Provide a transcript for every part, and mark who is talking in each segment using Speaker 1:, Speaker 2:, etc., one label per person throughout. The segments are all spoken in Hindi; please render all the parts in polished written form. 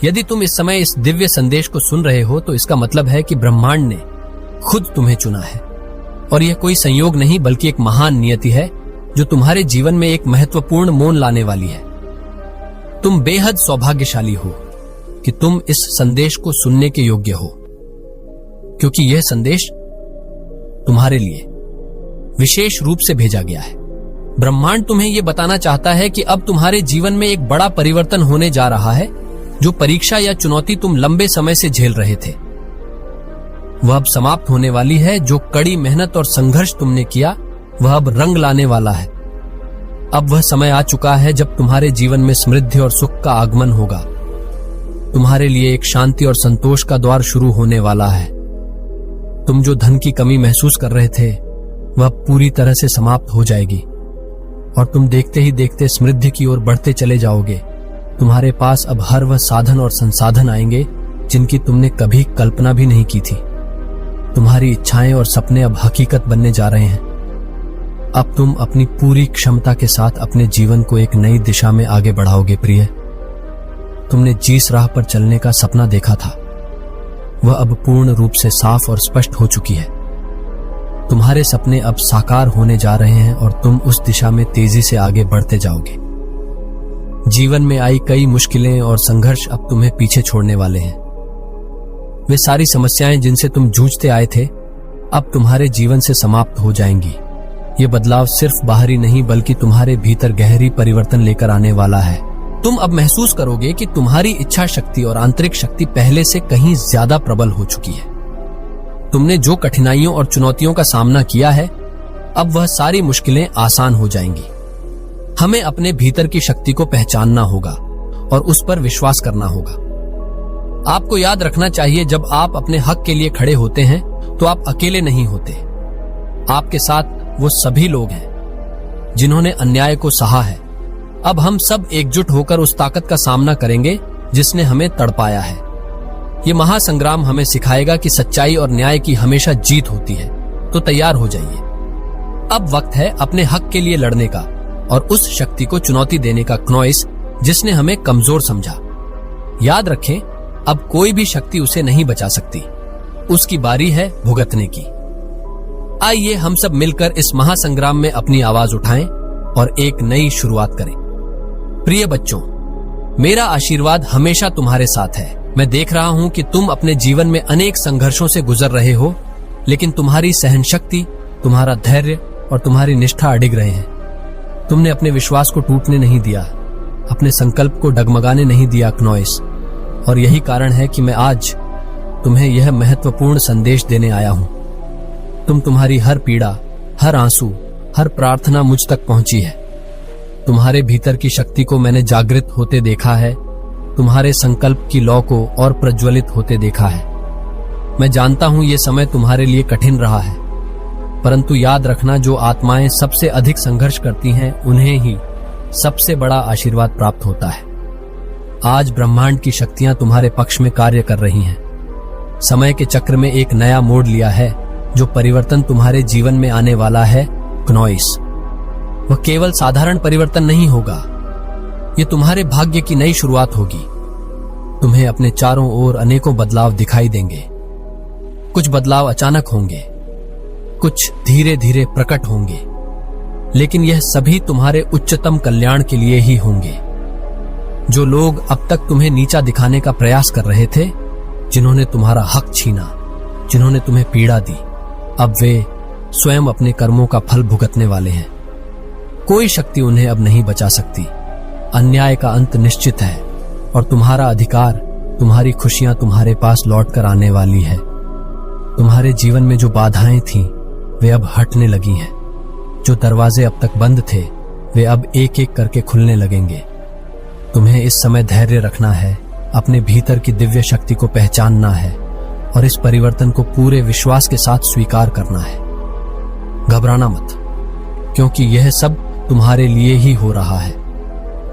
Speaker 1: यदि तुम इस समय इस दिव्य संदेश को सुन रहे हो तो इसका मतलब है कि ब्रह्मांड ने खुद तुम्हें चुना है, और यह कोई संयोग नहीं बल्कि एक महान नियति है जो तुम्हारे जीवन में एक महत्वपूर्ण मोड़ लाने वाली है। तुम बेहद सौभाग्यशाली हो कि तुम इस संदेश को सुनने के योग्य हो, क्योंकि यह संदेश तुम्हारे लिए विशेष रूप से भेजा गया है। ब्रह्मांड तुम्हें यह बताना चाहता है कि अब तुम्हारे जीवन में एक बड़ा परिवर्तन होने जा रहा है। जो परीक्षा या चुनौती तुम लंबे समय से झेल रहे थे वह अब समाप्त होने वाली है। जो कड़ी मेहनत और संघर्ष तुमने किया वह अब रंग लाने वाला है। अब वह समय आ चुका है जब तुम्हारे जीवन में समृद्धि और सुख का आगमन होगा। तुम्हारे लिए एक शांति और संतोष का द्वार शुरू होने वाला है। तुम जो धन की कमी महसूस कर रहे थे वह पूरी तरह से समाप्त हो जाएगी और तुम देखते ही देखते समृद्धि की ओर बढ़ते चले जाओगे। तुम्हारे पास अब हर वह साधन और संसाधन आएंगे जिनकी तुमने कभी कल्पना भी नहीं की थी। तुम्हारी इच्छाएं और सपने अब हकीकत बनने जा रहे हैं। अब तुम अपनी पूरी क्षमता के साथ अपने जीवन को एक नई दिशा में आगे बढ़ाओगे। प्रिय, तुमने जिस राह पर चलने का सपना देखा था वह अब पूर्ण रूप से साफ और स्पष्ट हो चुकी है। तुम्हारे सपने अब साकार होने जा रहे हैं और तुम उस दिशा में तेजी से आगे बढ़ते जाओगे। जीवन में आई कई मुश्किलें और संघर्ष अब तुम्हें पीछे छोड़ने वाले हैं। वे सारी समस्याएं जिनसे तुम जूझते आए थे अब तुम्हारे जीवन से समाप्त हो जाएंगी। ये बदलाव सिर्फ बाहरी नहीं बल्कि तुम्हारे भीतर गहरी परिवर्तन लेकर आने वाला है। तुम अब महसूस करोगे कि तुम्हारी इच्छा शक्ति और आंतरिक शक्ति पहले से कहीं ज्यादा प्रबल हो चुकी है। तुमने जो कठिनाइयों और चुनौतियों का सामना किया है अब वह सारी मुश्किलें आसान हो जाएंगी। हमें अपने भीतर की शक्ति को पहचानना होगा और उस पर विश्वास करना होगा। आपको याद रखना चाहिए, जब आप अपने हक के लिए खड़े होते हैं तो आप अकेले नहीं होते। आपके साथ वो सभी लोग हैं जिन्होंने अन्याय को सहा है। अब हम सब एकजुट होकर उस ताकत का सामना करेंगे जिसने हमें तड़पाया है। ये महासंग्राम हमें सिखाएगा कि सच्चाई और न्याय की हमेशा जीत होती है। तो तैयार हो जाइए। अब वक्त है अपने हक के लिए लड़ने का और उस शक्ति को चुनौती देने का क्नॉइस जिसने हमें कमजोर समझा। याद रखें, अब कोई भी शक्ति उसे नहीं बचा सकती। उसकी बारी है भुगतने की। आइए हम सब मिलकर इस महासंग्राम में अपनी आवाज उठाएं और एक नई शुरुआत करें। प्रिय बच्चों, मेरा आशीर्वाद हमेशा तुम्हारे साथ है। मैं देख रहा हूं कि तुम अपने जीवन में अनेक संघर्षों से गुजर रहे हो, लेकिन तुम्हारी सहन शक्ति, तुम्हारा धैर्य और तुम्हारी निष्ठा अडिग रहे हैं। तुमने अपने विश्वास को टूटने नहीं दिया, अपने संकल्प को डगमगाने नहीं दिया क्नॉइस। और यही कारण है कि मैं आज तुम्हें यह महत्वपूर्ण संदेश देने आया हूं। तुम्हारी हर पीड़ा, हर आंसू, हर प्रार्थना मुझ तक पहुंची है। तुम्हारे भीतर की शक्ति को मैंने जागृत होते देखा है। तुम्हारे संकल्प की लौ को और प्रज्वलित होते देखा है। मैं जानता हूं ये समय तुम्हारे लिए कठिन रहा है, परंतु याद रखना, जो आत्माएं सबसे अधिक संघर्ष करती हैं उन्हें ही सबसे बड़ा आशीर्वाद प्राप्त होता है। आज ब्रह्मांड की शक्तियां तुम्हारे पक्ष में कार्य कर रही हैं। समय के चक्र में एक नया मोड़ लिया है। जो परिवर्तन तुम्हारे जीवन में आने वाला है क्नॉइस, वह केवल साधारण परिवर्तन नहीं होगा। ये तुम्हारे भाग्य की नई शुरुआत होगी। तुम्हें अपने चारों ओर अनेकों बदलाव दिखाई देंगे। कुछ बदलाव अचानक होंगे, कुछ धीरे धीरे प्रकट होंगे, लेकिन यह सभी तुम्हारे उच्चतम कल्याण के लिए ही होंगे। जो लोग अब तक तुम्हें नीचा दिखाने का प्रयास कर रहे थे, जिन्होंने तुम्हारा हक छीना, जिन्होंने तुम्हें पीड़ा दी, अब वे स्वयं अपने कर्मों का फल भुगतने वाले हैं। कोई शक्ति उन्हें अब नहीं बचा सकती। अन्याय का अंत निश्चित है और तुम्हारा अधिकार, तुम्हारी खुशियां तुम्हारे पास लौट कर आने वाली है। तुम्हारे जीवन में जो बाधाएं थीं, वे अब हटने लगी हैं। जो दरवाजे अब तक बंद थे, वे अब एक एक करके खुलने लगेंगे। तुम्हें इस समय धैर्य रखना है, अपने भीतर की दिव्य शक्ति को पहचानना है और इस परिवर्तन को पूरे विश्वास के साथ स्वीकार करना है। घबराना मत, क्योंकि यह सब तुम्हारे लिए ही हो रहा है।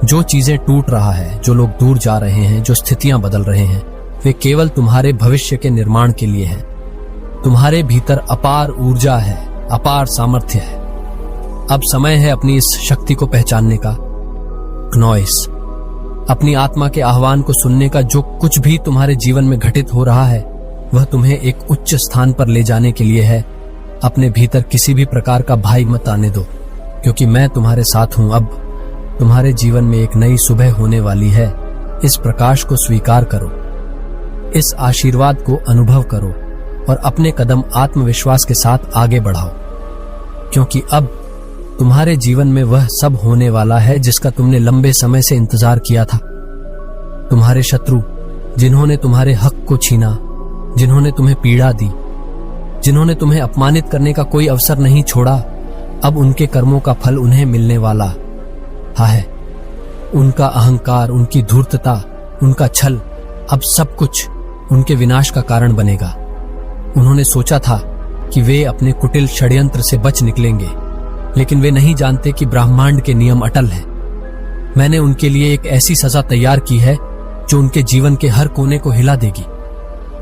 Speaker 1: जो चीजें टूट रहा है, जो लोग दूर जा रहे हैं, जो स्थितियां बदल रहे हैं, वे केवल तुम्हारे भविष्य के निर्माण के लिए हैं। तुम्हारे भीतर अपार ऊर्जा है, अपार सामर्थ्य है। अब समय है अपनी इस शक्ति को पहचानने का। क्नॉइस, अपनी आत्मा के आह्वान को सुनने का जो कुछ भी तुम्हारे जीवन में घटित हो रहा है वह तुम्हें एक उच्च स्थान पर ले जाने के लिए है। अपने भीतर किसी भी प्रकार का भय मत आने दो, क्योंकि मैं तुम्हारे साथ हूं। अब तुम्हारे जीवन में एक नई सुबह होने वाली है। इस प्रकाश को स्वीकार करो, इस आशीर्वाद को अनुभव करो और अपने कदम आत्मविश्वास के साथ आगे बढ़ाओ, क्योंकि अब तुम्हारे जीवन में वह सब होने वाला है जिसका तुमने लंबे समय से इंतजार किया था। तुम्हारे शत्रु, जिन्होंने तुम्हारे हक को छीना, जिन्होंने तुम्हें पीड़ा दी, जिन्होंने तुम्हें अपमानित करने का कोई अवसर नहीं छोड़ा, अब उनके कर्मों का फल उन्हें मिलने वाला है। उनका अहंकार, उनकी धूर्तता, उनका छल, अब सब कुछ उनके विनाश का कारण बनेगा। उन्होंने सोचा था कि वे अपने कुटिल षड्यंत्र से बच निकलेंगे, लेकिन वे नहीं जानते कि ब्रह्मांड के नियम अटल हैं। मैंने उनके लिए एक ऐसी सजा तैयार की है जो उनके जीवन के हर कोने को हिला देगी।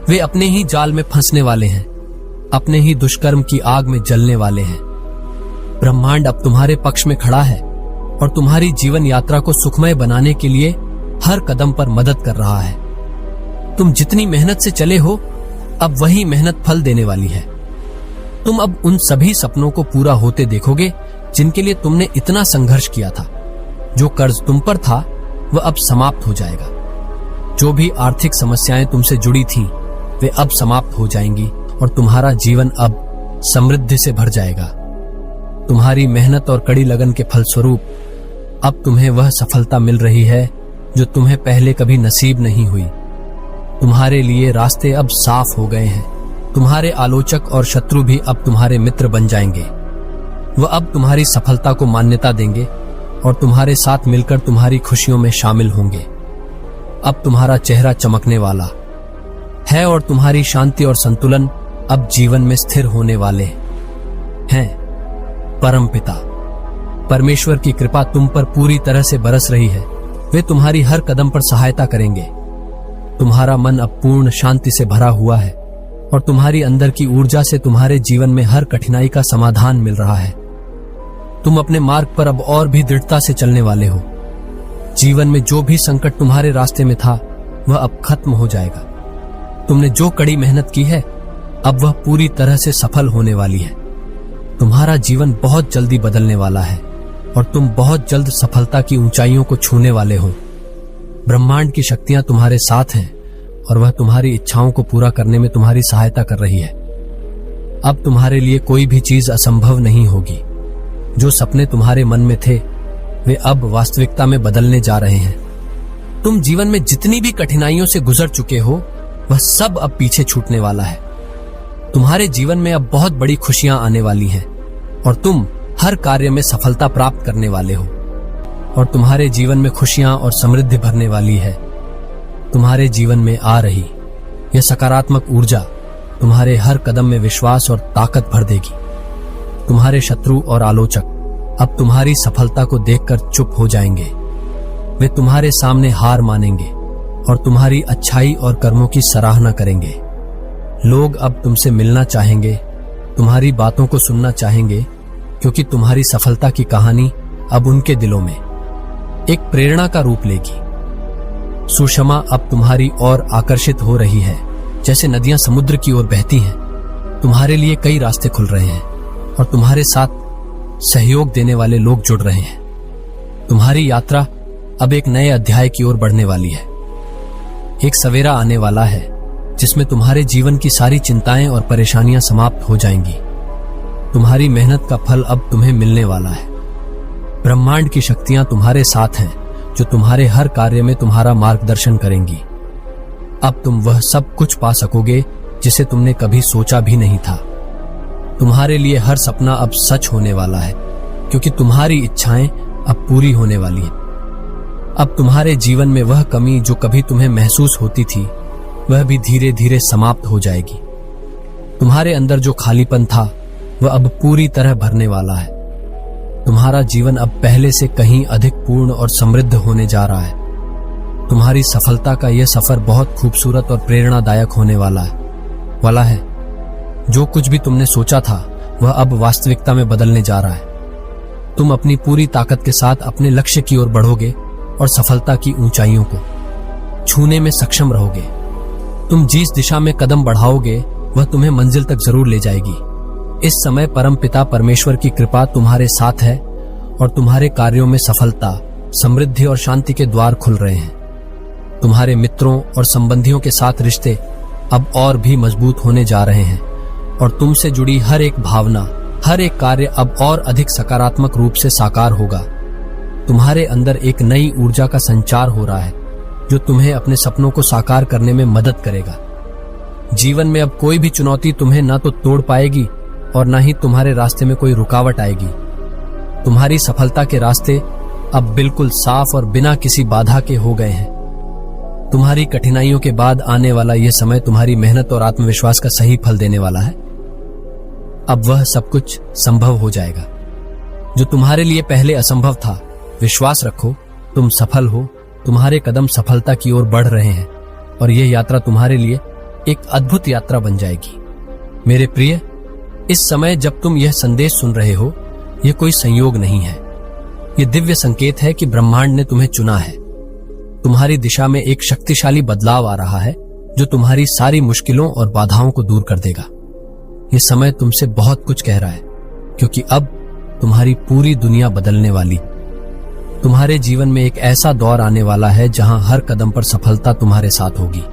Speaker 1: वे अपने ही जाल में फंसने वाले हैं, अपने ही दुष्कर्म की आग में जलने वाले हैं। ब्रह्मांड अब तुम्हारे पक्ष में खड़ा है और तुम्हारी जीवन यात्रा को सुखमय बनाने के लिए हर कदम पर मदद कर रहा है। तुम जितनी मेहनत से चले हो, अब वही मेहनत फल देने वाली है। तुम अब उन सभी सपनों को पूरा होते देखोगे जिनके लिए तुमने इतना संघर्ष किया था। जो कर्ज तुम पर था वह अब समाप्त हो जाएगा। जो भी आर्थिक समस्याएं तुमसे जुड़ी थीं, वे अब समाप्त हो जाएंगी और तुम्हारा जीवन अब समृद्धि से भर जाएगा। तुम्हारी मेहनत और कड़ी लगन के फलस्वरूप अब तुम्हें वह सफलता मिल रही है जो तुम्हें पहले कभी नसीब नहीं हुई। तुम्हारे लिए रास्ते अब साफ हो गए हैं। तुम्हारे आलोचक और शत्रु भी अब तुम्हारे मित्र बन जाएंगे। वह अब तुम्हारी सफलता को मान्यता देंगे और तुम्हारे साथ मिलकर तुम्हारी खुशियों में शामिल होंगे। अब तुम्हारा चेहरा चमकने वाला है और तुम्हारी शांति और संतुलन अब जीवन में स्थिर होने वाले हैं। परमपिता परमेश्वर की कृपा तुम पर पूरी तरह से बरस रही है। वे तुम्हारी हर कदम पर सहायता करेंगे। तुम्हारा मन अब पूर्ण शांति से भरा हुआ है और तुम्हारी अंदर की ऊर्जा से तुम्हारे जीवन में हर कठिनाई का समाधान मिल रहा है। तुम अपने मार्ग पर अब और भी दृढ़ता से चलने वाले हो। जीवन में जो भी संकट तुम्हारे रास्ते में था वह अब खत्म हो जाएगा। तुमने जो कड़ी मेहनत की है अब वह पूरी तरह से सफल होने वाली है। तुम्हारा जीवन बहुत जल्दी बदलने वाला है और तुम बहुत जल्द सफलता की ऊंचाइयों को छूने वाले हो। ब्रह्मांड की शक्तियां तुम्हारे साथ हैं और वह तुम्हारी इच्छाओं को पूरा करने में तुम्हारी सहायता कर रही है। अब तुम्हारे लिए कोई भी चीज असंभव नहीं होगी। जो सपने तुम्हारे मन में थे वे अब वास्तविकता में बदलने जा रहे हैं। तुम जीवन में जितनी भी कठिनाइयों से गुजर चुके हो वह सब अब पीछे छूटने वाला है। तुम्हारे जीवन में अब बहुत बड़ी खुशियां आने वाली हैं और तुम हर कार्य में सफलता प्राप्त करने वाले हो और तुम्हारे जीवन में खुशियां और समृद्धि भरने वाली है। तुम्हारे जीवन में आ रही यह सकारात्मक ऊर्जा तुम्हारे हर कदम में विश्वास और ताकत भर देगी। तुम्हारे शत्रु और आलोचक अब तुम्हारी सफलता को देखकर चुप हो जाएंगे। वे तुम्हारे सामने हार मानेंगे और तुम्हारी अच्छाई और कर्मों की सराहना करेंगे। लोग अब तुमसे मिलना चाहेंगे, तुम्हारी बातों को सुनना चाहेंगे, क्योंकि तुम्हारी सफलता की कहानी अब उनके दिलों में एक प्रेरणा का रूप लेगी। सुषमा अब तुम्हारी ओर आकर्षित हो रही है। जैसे नदियां समुद्र की ओर बहती हैं, तुम्हारे लिए कई रास्ते खुल रहे हैं और तुम्हारे साथ सहयोग देने वाले लोग जुड़ रहे हैं। तुम्हारी यात्रा अब एक नए अध्याय की ओर बढ़ने वाली है। एक सवेरा आने वाला है जिसमें तुम्हारे जीवन की सारी चिंताएं और परेशानियां समाप्त हो जाएंगी। तुम्हारी मेहनत का फल अब तुम्हें मिलने वाला है। ब्रह्मांड की शक्तियां तुम्हारे साथ हैं जो तुम्हारे हर कार्य में तुम्हारा मार्गदर्शन करेंगी। अब तुम वह सब कुछ पा सकोगे जिसे तुमने कभी सोचा भी नहीं था। तुम्हारे लिए हर सपना अब सच होने वाला है, क्योंकि तुम्हारी इच्छाएं अब पूरी होने वाली हैं। अब तुम्हारे जीवन में वह कमी जो कभी तुम्हें महसूस होती थी वह भी धीरे धीरे समाप्त हो जाएगी। तुम्हारे अंदर जो खालीपन था वह अब पूरी तरह भरने वाला है। तुम्हारा जीवन अब पहले से कहीं अधिक पूर्ण और समृद्ध होने जा रहा है। तुम्हारी सफलता का यह सफर बहुत खूबसूरत और प्रेरणादायक होने वाला है। जो कुछ भी तुमने सोचा था वह अब वास्तविकता में बदलने जा रहा है। तुम अपनी पूरी ताकत के साथ अपने लक्ष्य की ओर बढ़ोगे और सफलता की ऊंचाइयों को छूने में सक्षम रहोगे। तुम जिस दिशा में कदम बढ़ाओगे वह तुम्हें मंजिल तक जरूर ले जाएगी। इस समय परम पिता परमेश्वर की कृपा तुम्हारे साथ है और तुम्हारे कार्यों में सफलता, समृद्धि और शांति के द्वार खुल रहे हैं। तुम्हारे मित्रों और संबंधियों के साथ रिश्ते अब और भी मजबूत होने जा रहे हैं और तुमसे जुड़ी हर एक भावना, हर एक कार्य अब और अधिक सकारात्मक रूप से साकार होगा। तुम्हारे अंदर एक नई ऊर्जा का संचार हो रहा है जो तुम्हें अपने सपनों को साकार करने में मदद करेगा। जीवन में अब कोई भी चुनौती तुम्हें ना तो तोड़ पाएगी और ना ही तुम्हारे रास्ते में कोई रुकावट आएगी। तुम्हारी सफलता के रास्ते अब बिल्कुल साफ और बिना किसी बाधा के हो गए हैं। तुम्हारी कठिनाइयों के बाद आने वाला यह समय तुम्हारी मेहनत और आत्मविश्वास का सही फल देने वाला है। अब वह सब कुछ संभव हो जाएगा जो तुम्हारे लिए पहले असंभव था। विश्वास रखो, तुम सफल हो, तुम्हारे कदम सफलता की ओर बढ़ रहे हैं और यह यात्रा तुम्हारे लिए एक अद्भुत यात्रा बन जाएगी। मेरे प्रिय, इस समय जब तुम यह संदेश सुन रहे हो, यह कोई संयोग नहीं है। यह दिव्य संकेत है कि ब्रह्मांड ने तुम्हें चुना है। तुम्हारी दिशा में एक शक्तिशाली बदलाव आ रहा है जो तुम्हारी सारी मुश्किलों और बाधाओं को दूर कर देगा। यह समय तुमसे बहुत कुछ कह रहा है क्योंकि अब तुम्हारी पूरी दुनिया बदलने वाली। तुम्हारे जीवन में एक ऐसा दौर आने वाला है जहां हर कदम पर सफलता तुम्हारे साथ होगी।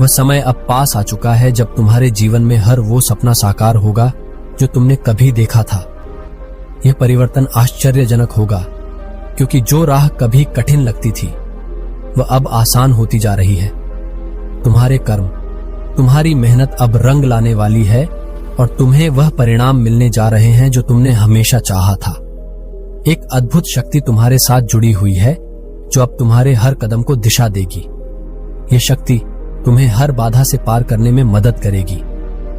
Speaker 1: वह समय अब पास आ चुका है जब तुम्हारे जीवन में हर वो सपना साकार होगा जो तुमने कभी देखा था। यह परिवर्तन आश्चर्यजनक होगा क्योंकि जो राह कभी कठिन लगती थी वह अब आसान होती जा रही है। तुम्हारे कर्म, तुम्हारी मेहनत अब रंग लाने वाली है और तुम्हें वह परिणाम मिलने जा रहे हैं जो तुमने हमेशा चाहा था। एक अद्भुत शक्ति तुम्हारे साथ जुड़ी हुई है जो अब तुम्हारे हर कदम को दिशा देगी। यह शक्ति तुम्हें हर बाधा से पार करने में मदद करेगी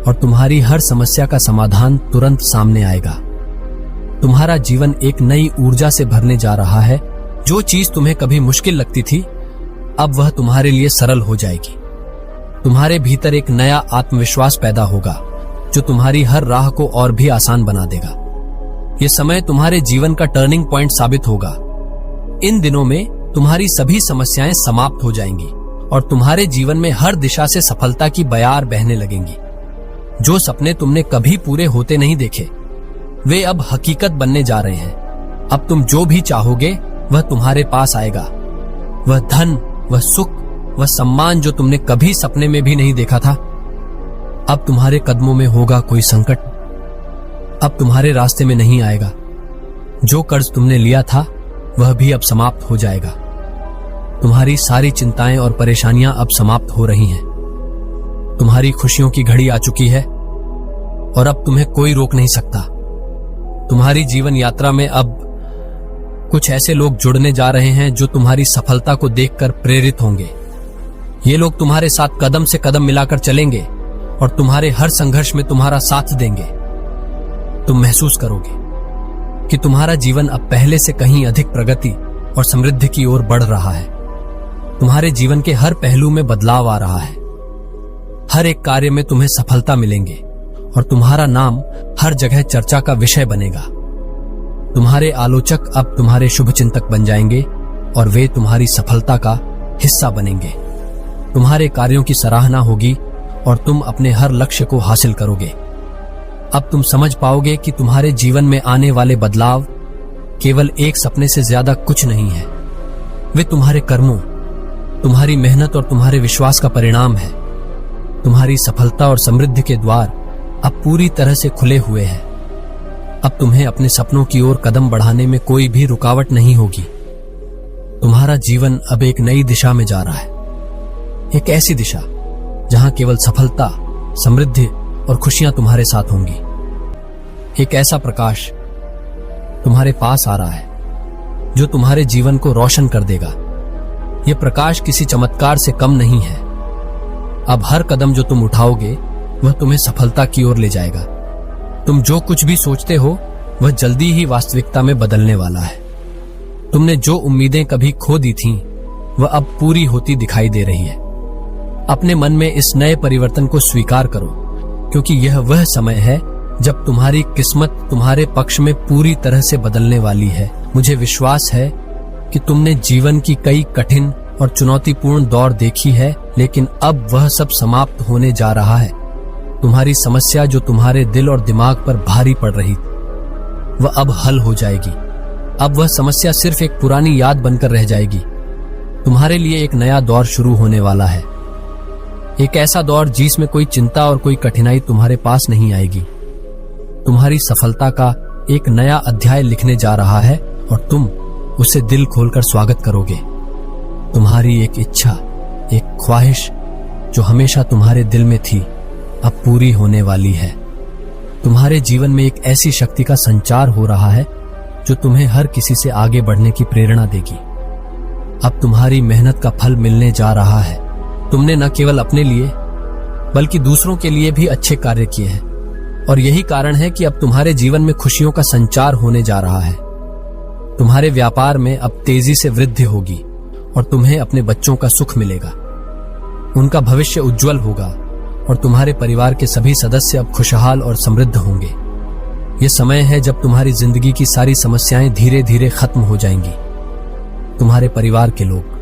Speaker 1: और तुम्हारी हर समस्या का समाधान तुरंत सामने आएगा। तुम्हारा जीवन एक नई ऊर्जा से भरने जा रहा है। जो चीज तुम्हें कभी मुश्किल लगती थी अब वह तुम्हारे लिए सरल हो जाएगी। तुम्हारे भीतर एक नया आत्मविश्वास पैदा होगा जो तुम्हारी हर राह को और भी आसान बना देगा। यह समय तुम्हारे जीवन का टर्निंग पॉइंट साबित होगा। इन दिनों में तुम्हारी सभी समस्याएं समाप्त हो जाएंगी और तुम्हारे जीवन में हर दिशा से सफलता की बयार बहने लगेंगी। जो सपने तुमने कभी पूरे होते नहीं देखे वे अब हकीकत बनने जा रहे हैं। अब तुम जो भी चाहोगे वह तुम्हारे पास आएगा। वह धन, वह सुख, वह सम्मान जो तुमने कभी सपने में भी नहीं देखा था, अब तुम्हारे कदमों में होगा। कोई संकट अब तुम्हारे रास्ते में नहीं आएगा। जो कर्ज तुमने लिया था वह भी अब समाप्त हो जाएगा। तुम्हारी सारी चिंताएं और परेशानियां अब समाप्त हो रही हैं। तुम्हारी खुशियों की घड़ी आ चुकी है और अब तुम्हें कोई रोक नहीं सकता। तुम्हारी जीवन यात्रा में अब कुछ ऐसे लोग जुड़ने जा रहे हैं जो तुम्हारी सफलता को देखकर प्रेरित होंगे। ये लोग तुम्हारे साथ कदम से कदम मिलाकर चलेंगे और तुम्हारे हर संघर्ष में तुम्हारा साथ देंगे। तुम महसूस करोगे कि तुम्हारा जीवन अब पहले से कहीं अधिक प्रगति और समृद्धि की ओर बढ़ रहा है। तुम्हारे जीवन के हर पहलू में बदलाव आ रहा है। हर एक कार्य में तुम्हें सफलता मिलेंगे और तुम्हारा नाम हर जगह चर्चा का विषय बनेगा। तुम्हारे आलोचक अब तुम्हारे शुभचिंतक बन जाएंगे और वे तुम्हारी सफलता का हिस्सा बनेंगे। तुम्हारे कार्यों की सराहना होगी और तुम अपने हर लक्ष्य को हासिल करोगे। अब तुम समझ पाओगे कि तुम्हारे जीवन में आने वाले बदलाव केवल एक सपने से ज्यादा कुछ नहीं है। वे तुम्हारे कर्मों, तुम्हारी मेहनत और तुम्हारे विश्वास का परिणाम है। तुम्हारी सफलता और समृद्धि के द्वार अब पूरी तरह से खुले हुए हैं। अब तुम्हें अपने सपनों की ओर कदम बढ़ाने में कोई भी रुकावट नहीं होगी। तुम्हारा जीवन अब एक नई दिशा में जा रहा है। एक ऐसी दिशा जहां केवल सफलता, समृद्धि और खुशियां तुम्हारे साथ होंगी। एक ऐसा प्रकाश तुम्हारे पास आ रहा है जो तुम्हारे जीवन को रोशन कर देगा। यह प्रकाश किसी चमत्कार से कम नहीं है। अब हर कदम जो तुम उठाओगे वह तुम्हें सफलता की ओर ले जाएगा। तुम जो कुछ भी सोचते हो वह जल्दी ही वास्तविकता में बदलने वाला है। तुमने जो उम्मीदें कभी खो दी थीं वह अब पूरी होती दिखाई दे रही है। अपने मन में इस नए परिवर्तन को स्वीकार करो क्योंकि यह वह समय है जब तुम्हारी किस्मत तुम्हारे पक्ष में पूरी तरह से बदलने वाली है। मुझे विश्वास है कि तुमने जीवन की कई कठिन और चुनौतीपूर्ण दौर देखी है, लेकिन अब वह सब समाप्त होने जा रहा है। तुम्हारी समस्या जो तुम्हारे दिल और दिमाग पर भारी पड़ रही थी, वह अब हल हो जाएगी। अब वह समस्या सिर्फ एक पुरानी याद बनकर रह जाएगी। तुम्हारे लिए एक नया दौर शुरू होने वाला है, एक ऐसा दौर जिसमें कोई चिंता और कोई कठिनाई तुम्हारे पास नहीं आएगी। तुम्हारी सफलता का एक नया अध्याय लिखने जा रहा है और तुम उसे दिल खोलकर स्वागत करोगे। तुम्हारी एक इच्छा, एक ख्वाहिश जो हमेशा तुम्हारे दिल में थी, अब पूरी होने वाली है। तुम्हारे जीवन में एक ऐसी शक्ति का संचार हो रहा है जो तुम्हें हर किसी से आगे बढ़ने की प्रेरणा देगी। अब तुम्हारी मेहनत का फल मिलने जा रहा है। तुमने न केवल अपने लिए बल्कि दूसरों के लिए भी अच्छे कार्य किए हैं, और यही कारण है कि अब तुम्हारे जीवन में खुशियों का संचार होने जा रहा है। तुम्हारे व्यापार में अब तेजी से वृद्धि होगी और तुम्हें अपने बच्चों का सुख मिलेगा। उनका भविष्य उज्जवल होगा और तुम्हारे परिवार के सभी सदस्य अब खुशहाल और समृद्ध होंगे। ये समय है जब तुम्हारी जिंदगी की सारी समस्याएं धीरे धीरे खत्म हो जाएंगी। तुम्हारे परिवार के लोग,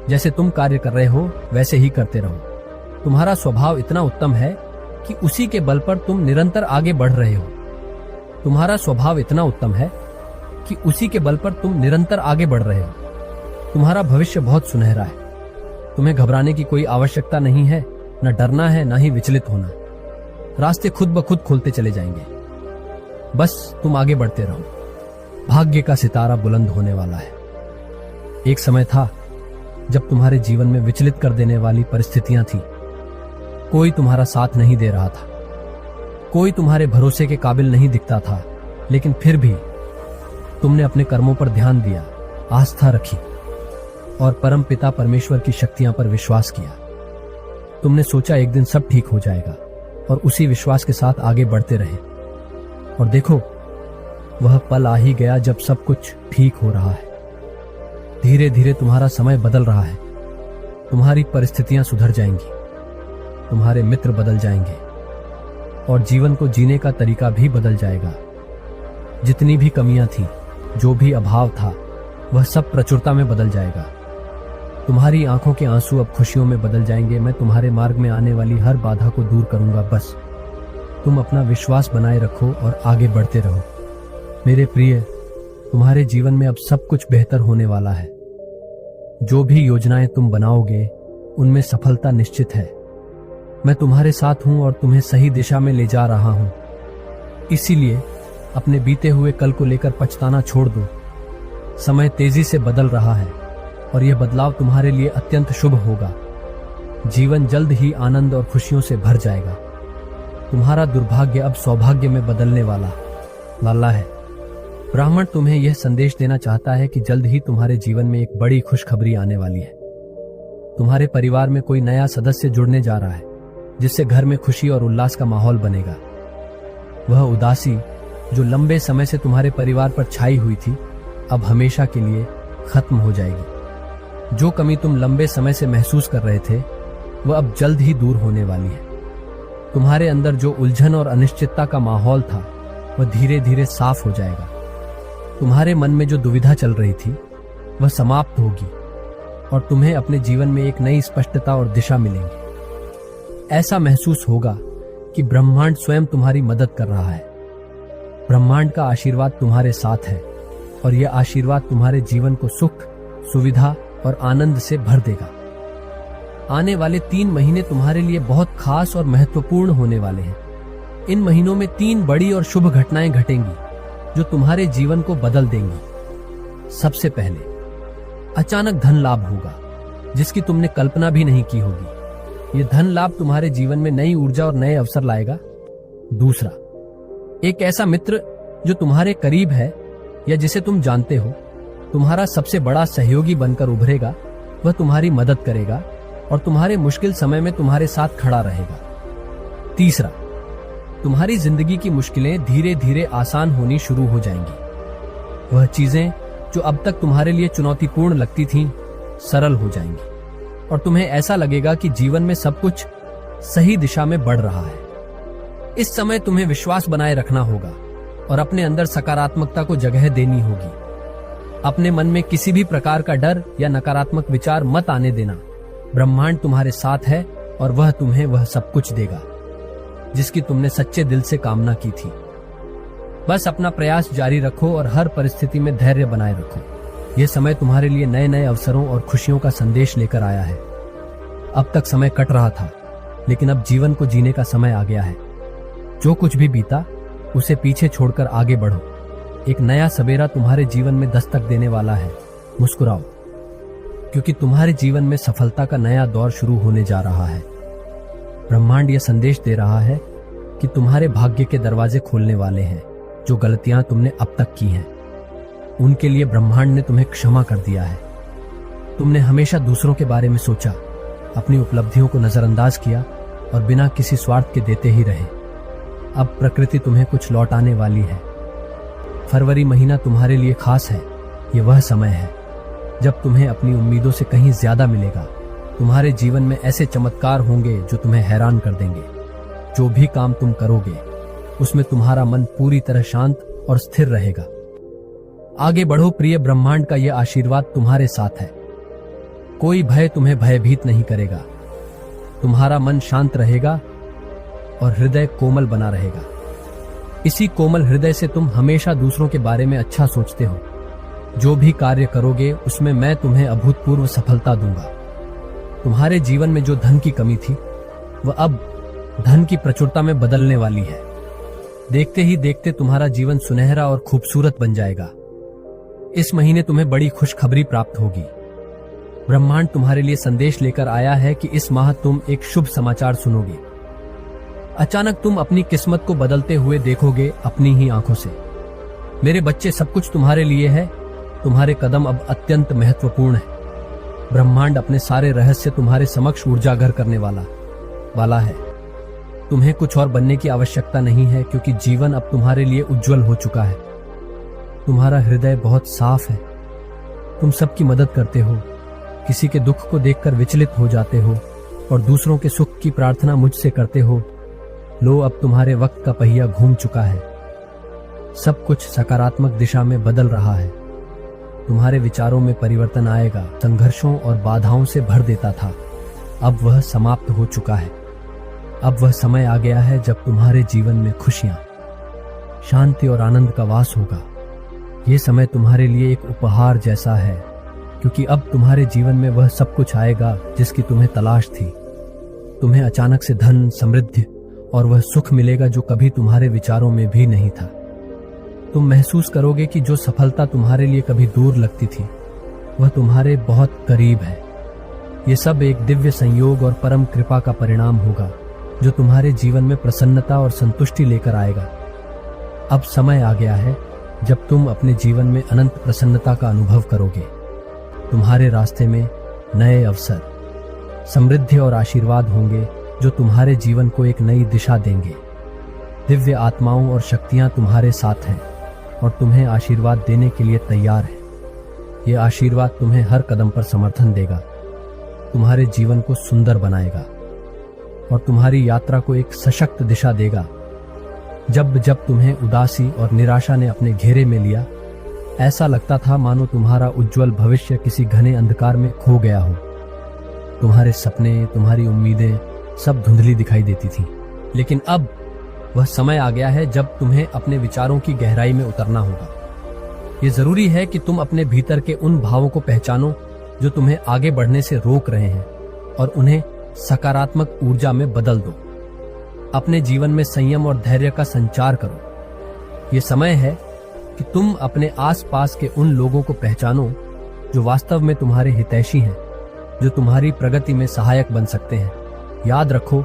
Speaker 1: जैसे तुम कार्य कर रहे हो वैसे ही करते रहो। तुम्हारा स्वभाव इतना उत्तम है कि उसी के बल पर तुम निरंतर आगे बढ़ रहे हो। तुम्हारा स्वभाव इतना उत्तम है कि उसी के बल पर तुम निरंतर आगे बढ़ रहे हो। तुम्हारा भविष्य बहुत सुनहरा है। तुम्हें घबराने की कोई आवश्यकता नहीं है, न डरना है, न ही विचलित होना। रास्ते खुद ब खुद खुलते चले जाएंगे, बस तुम आगे बढ़ते रहो। भाग्य का सितारा बुलंद होने वाला है। एक समय था जब तुम्हारे जीवन में विचलित कर देने वाली परिस्थितियां थी। कोई तुम्हारा साथ नहीं दे रहा था, कोई तुम्हारे भरोसे के काबिल नहीं दिखता था, लेकिन फिर भी तुमने अपने कर्मों पर ध्यान दिया, आस्था रखी और परम पिता परमेश्वर की शक्तियां पर विश्वास किया। तुमने सोचा एक दिन सब ठीक हो जाएगा और उसी विश्वास के साथ आगे बढ़ते रहे। और देखो, वह पल आ ही गया जब सब कुछ ठीक हो रहा है। धीरे धीरे तुम्हारा समय बदल रहा है। तुम्हारी परिस्थितियां सुधर जाएंगी, तुम्हारे मित्र बदल जाएंगे और जीवन को जीने का तरीका भी बदल जाएगा। जितनी भी कमियां थी, जो भी अभाव था, वह सब प्रचुरता में बदल जाएगा। तुम्हारी आंखों के आंसू अब खुशियों में बदल जाएंगे। मैं तुम्हारे मार्ग में आने वाली हर बाधा को दूर करूंगा। बस तुम अपना विश्वास बनाए रखो और आगे बढ़ते रहो। मेरे प्रिय, तुम्हारे जीवन में अब सब कुछ बेहतर होने वाला है। जो भी योजनाएं तुम बनाओगे, उनमें सफलता निश्चित है। मैं तुम्हारे साथ हूं और तुम्हें सही दिशा में ले जा रहा हूं। इसीलिए अपने बीते हुए कल को लेकर पछताना छोड़ दो। समय तेजी से बदल रहा है और यह बदलाव तुम्हारे लिए अत्यंत शुभ होगा। जीवन जल्द ही आनंद और खुशियों से भर जाएगा। तुम्हारा दुर्भाग्य अब सौभाग्य में बदलने वाला है। ब्राह्मण तुम्हें यह संदेश देना चाहता है कि जल्द ही तुम्हारे जीवन में एक बड़ी खुशखबरी आने वाली है। तुम्हारे परिवार में कोई नया सदस्य जुड़ने जा रहा है, जिससे घर में खुशी और उल्लास का माहौल बनेगा। वह उदासी जो लंबे समय से तुम्हारे परिवार पर छाई हुई थी, अब हमेशा के लिए खत्म हो जाएगी। जो कमी तुम लंबे समय से महसूस कर रहे थे, वह अब जल्द ही दूर होने वाली है। तुम्हारे अंदर जो उलझन और अनिश्चितता का माहौल था, वह धीरे धीरे साफ हो जाएगा। तुम्हारे मन में जो दुविधा चल रही थी, वह समाप्त होगी और तुम्हें अपने जीवन में एक नई स्पष्टता और दिशा मिलेंगी। ऐसा महसूस होगा कि ब्रह्मांड स्वयं तुम्हारी मदद कर रहा है। ब्रह्मांड का आशीर्वाद तुम्हारे साथ है और यह आशीर्वाद तुम्हारे जीवन को सुख, सुविधा और आनंद से भर देगा। आने वाले 3 महीने तुम्हारे लिए बहुत खास और महत्वपूर्ण होने वाले हैं। इन महीनों में 3 बड़ी और शुभ घटनाएं घटेंगी जो तुम्हारे जीवन को बदल देंगी। सबसे पहले, अचानक धन लाभ होगा जिसकी तुमने कल्पना भी नहीं की होगी। यह धन लाभ तुम्हारे जीवन में नई ऊर्जा और नए अवसर लाएगा। दूसरा, एक ऐसा मित्र जो तुम्हारे करीब है या जिसे तुम जानते हो, तुम्हारा सबसे बड़ा सहयोगी बनकर उभरेगा। वह तुम्हारी मदद करेगा और तुम्हारे मुश्किल समय में तुम्हारे साथ खड़ा रहेगा। तीसरा, तुम्हारी जिंदगी की मुश्किलें धीरे धीरे आसान होनी शुरू हो जाएंगी। वह चीजें जो अब तक तुम्हारे लिए चुनौतीपूर्ण लगती थीं, सरल हो जाएंगी और तुम्हें ऐसा लगेगा कि जीवन में सब कुछ सही दिशा में बढ़ रहा है। इस समय तुम्हें विश्वास बनाए रखना होगा और अपने अंदर सकारात्मकता को जगह देनी होगी। अपने मन में किसी भी प्रकार का डर या नकारात्मक विचार मत आने देना। ब्रह्मांड तुम्हारे साथ है और वह तुम्हें वह सब कुछ देगा जिसकी तुमने सच्चे दिल से कामना की थी। बस अपना प्रयास जारी रखो और हर परिस्थिति में धैर्य बनाए रखो। यह समय तुम्हारे लिए नए नए अवसरों और खुशियों का संदेश लेकर आया है। अब तक समय कट रहा था, लेकिन अब जीवन को जीने का समय आ गया है। जो कुछ भी बीता उसे पीछे छोड़कर आगे बढ़ो। एक नया सवेरा तुम्हारे जीवन में दस्तक देने वाला है। मुस्कुराओ, क्योंकि तुम्हारे जीवन में सफलता का नया दौर शुरू होने जा रहा है। ब्रह्मांड यह संदेश दे रहा है कि तुम्हारे भाग्य के दरवाजे खोलने वाले हैं। जो गलतियां तुमने अब तक की हैं, उनके लिए ब्रह्मांड ने तुम्हें क्षमा कर दिया है। तुमने हमेशा दूसरों के बारे में सोचा, अपनी उपलब्धियों को नजरअंदाज किया और बिना किसी स्वार्थ के देते ही रहे। अब प्रकृति तुम्हें कुछ लौटाने वाली है। फरवरी महीना तुम्हारे लिए खास है। ये वह समय है जब तुम्हें अपनी उम्मीदों से कहीं ज्यादा मिलेगा। तुम्हारे जीवन में ऐसे चमत्कार होंगे जो तुम्हें हैरान कर देंगे। जो भी काम तुम करोगे उसमें तुम्हारा मन पूरी तरह शांत और स्थिर रहेगा। आगे बढ़ो प्रिय, ब्रह्मांड का यह आशीर्वाद तुम्हारे साथ है। कोई भय तुम्हें भयभीत नहीं करेगा। तुम्हारा मन शांत रहेगा और हृदय कोमल बना रहेगा। इसी कोमल हृदय से तुम हमेशा दूसरों के बारे में अच्छा सोचते हो। जो भी कार्य करोगे उसमें मैं तुम्हें अभूतपूर्व सफलता दूंगा। तुम्हारे जीवन में जो धन की कमी थी वह अब धन की प्रचुरता में बदलने वाली है। देखते ही देखते तुम्हारा जीवन सुनहरा और खूबसूरत बन जाएगा। इस महीने तुम्हें बड़ी खुशखबरी प्राप्त होगी। ब्रह्मांड तुम्हारे लिए संदेश लेकर आया है कि इस माह तुम एक शुभ समाचार सुनोगे। अचानक तुम अपनी किस्मत को बदलते हुए देखोगे अपनी ही आंखों से। मेरे बच्चे, सब कुछ तुम्हारे लिए है। तुम्हारे कदम अब अत्यंत महत्वपूर्ण है। ब्रह्मांड अपने सारे रहस्य तुम्हारे समक्ष उजागर करने वाला है। तुम्हें कुछ और बनने की आवश्यकता नहीं है, क्योंकि जीवन अब तुम्हारे लिए उज्जवल हो चुका है। तुम्हारा हृदय बहुत साफ है। तुम सबकी मदद करते हो, किसी के दुख को देखकर विचलित हो जाते हो और दूसरों के सुख की प्रार्थना मुझसे करते हो। लो, अब तुम्हारे वक्त का पहिया घूम चुका है। सब कुछ सकारात्मक दिशा में बदल रहा है। तुम्हारे विचारों में परिवर्तन आएगा। संघर्षों और बाधाओं से भर देता था, अब वह समाप्त हो चुका है। अब वह समय आ गया है जब तुम्हारे जीवन में खुशियां, शांति और आनंद का वास होगा। यह समय तुम्हारे लिए एक उपहार जैसा है, क्योंकि अब तुम्हारे जीवन में वह सब कुछ आएगा जिसकी तुम्हें तलाश थी। तुम्हें अचानक से धन, समृद्धि और वह सुख मिलेगा जो कभी तुम्हारे विचारों में भी नहीं था। तुम महसूस करोगे कि जो सफलता तुम्हारे लिए कभी दूर लगती थी वह तुम्हारे बहुत करीब है। ये सब एक दिव्य संयोग और परम कृपा का परिणाम होगा जो तुम्हारे जीवन में प्रसन्नता और संतुष्टि लेकर आएगा। अब समय आ गया है जब तुम अपने जीवन में अनंत प्रसन्नता का अनुभव करोगे। तुम्हारे रास्ते में नए अवसर, समृद्धि और आशीर्वाद होंगे जो तुम्हारे जीवन को एक नई दिशा देंगे। दिव्य आत्माओं और शक्तियां तुम्हारे साथ हैं और तुम्हें आशीर्वाद देने के लिए तैयार है। यह आशीर्वाद तुम्हें हर कदम पर समर्थन देगा, तुम्हारे जीवन को सुंदर बनाएगा और तुम्हारी यात्रा को एक सशक्त दिशा देगा। जब जब तुम्हें उदासी और निराशा ने अपने घेरे में लिया, ऐसा लगता था मानो तुम्हारा उज्जवल भविष्य किसी घने अंधकार में खो गया हो। तुम्हारे सपने, तुम्हारी उम्मीदें सब धुंधली दिखाई देती थी। लेकिन अब वह समय आ गया है जब तुम्हें अपने विचारों की गहराई में उतरना होगा। ये जरूरी है कि तुम अपने भीतर के उन भावों को पहचानो जो तुम्हें आगे बढ़ने से रोक रहे हैं और उन्हें सकारात्मक ऊर्जा में बदल दो। अपने जीवन में संयम और धैर्य का संचार करो। ये समय है कि तुम अपने आसपास के उन लोगों को पहचानो जो वास्तव में तुम्हारे हितैषी हैं, जो तुम्हारी प्रगति में सहायक बन सकते हैं। याद रखो,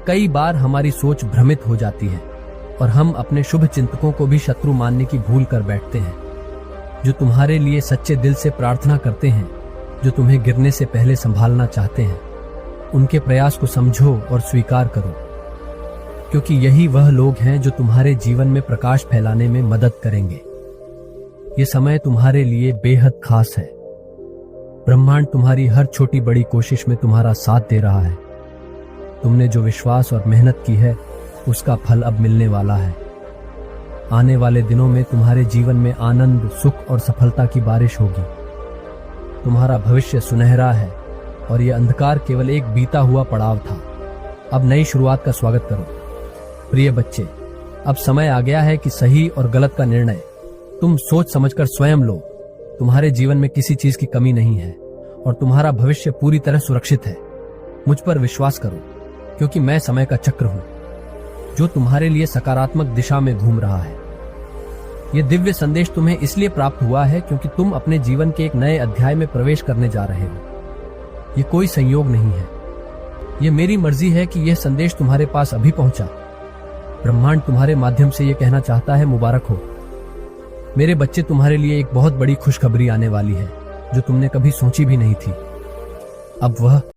Speaker 1: कई बार हमारी सोच भ्रमित हो जाती है और हम अपने शुभ चिंतकों को भी शत्रु मानने की भूल कर बैठते हैं। जो तुम्हारे लिए सच्चे दिल से प्रार्थना करते हैं, जो तुम्हें गिरने से पहले संभालना चाहते हैं, उनके प्रयास को समझो और स्वीकार करो, क्योंकि यही वह लोग हैं जो तुम्हारे जीवन में प्रकाश फैलाने में मदद करेंगे। ये समय तुम्हारे लिए बेहद खास है। ब्रह्मांड तुम्हारी हर छोटी बड़ी कोशिश में तुम्हारा साथ दे रहा है। तुमने जो विश्वास और मेहनत की है उसका फल अब मिलने वाला है। आने वाले दिनों में तुम्हारे जीवन में आनंद, सुख और सफलता की बारिश होगी। तुम्हारा भविष्य सुनहरा है और यह अंधकार केवल एक बीता हुआ पड़ाव था। अब नई शुरुआत का स्वागत करो। प्रिय बच्चे, अब समय आ गया है कि सही और गलत का निर्णय तुम सोच समझकर स्वयं लो। तुम्हारे जीवन में किसी चीज की कमी नहीं है और तुम्हारा भविष्य पूरी तरह सुरक्षित है। मुझ पर विश्वास करो, क्योंकि मैं समय का चक्र हूं जो तुम्हारे लिए सकारात्मक दिशा में घूम रहा है। यह दिव्य संदेश तुम्हें इसलिए प्राप्त हुआ है क्योंकि तुम अपने जीवन के एक नए अध्याय में प्रवेश करने जा रहे हो। यह कोई संयोग नहीं है, यह मेरी मर्जी है कि यह संदेश तुम्हारे पास अभी पहुंचा। ब्रह्मांड तुम्हारे माध्यम से यह कहना चाहता है, मुबारक हो मेरे बच्चे, तुम्हारे लिए एक बहुत बड़ी खुशखबरी आने वाली है जो तुमने कभी सोची भी नहीं थी। अब वह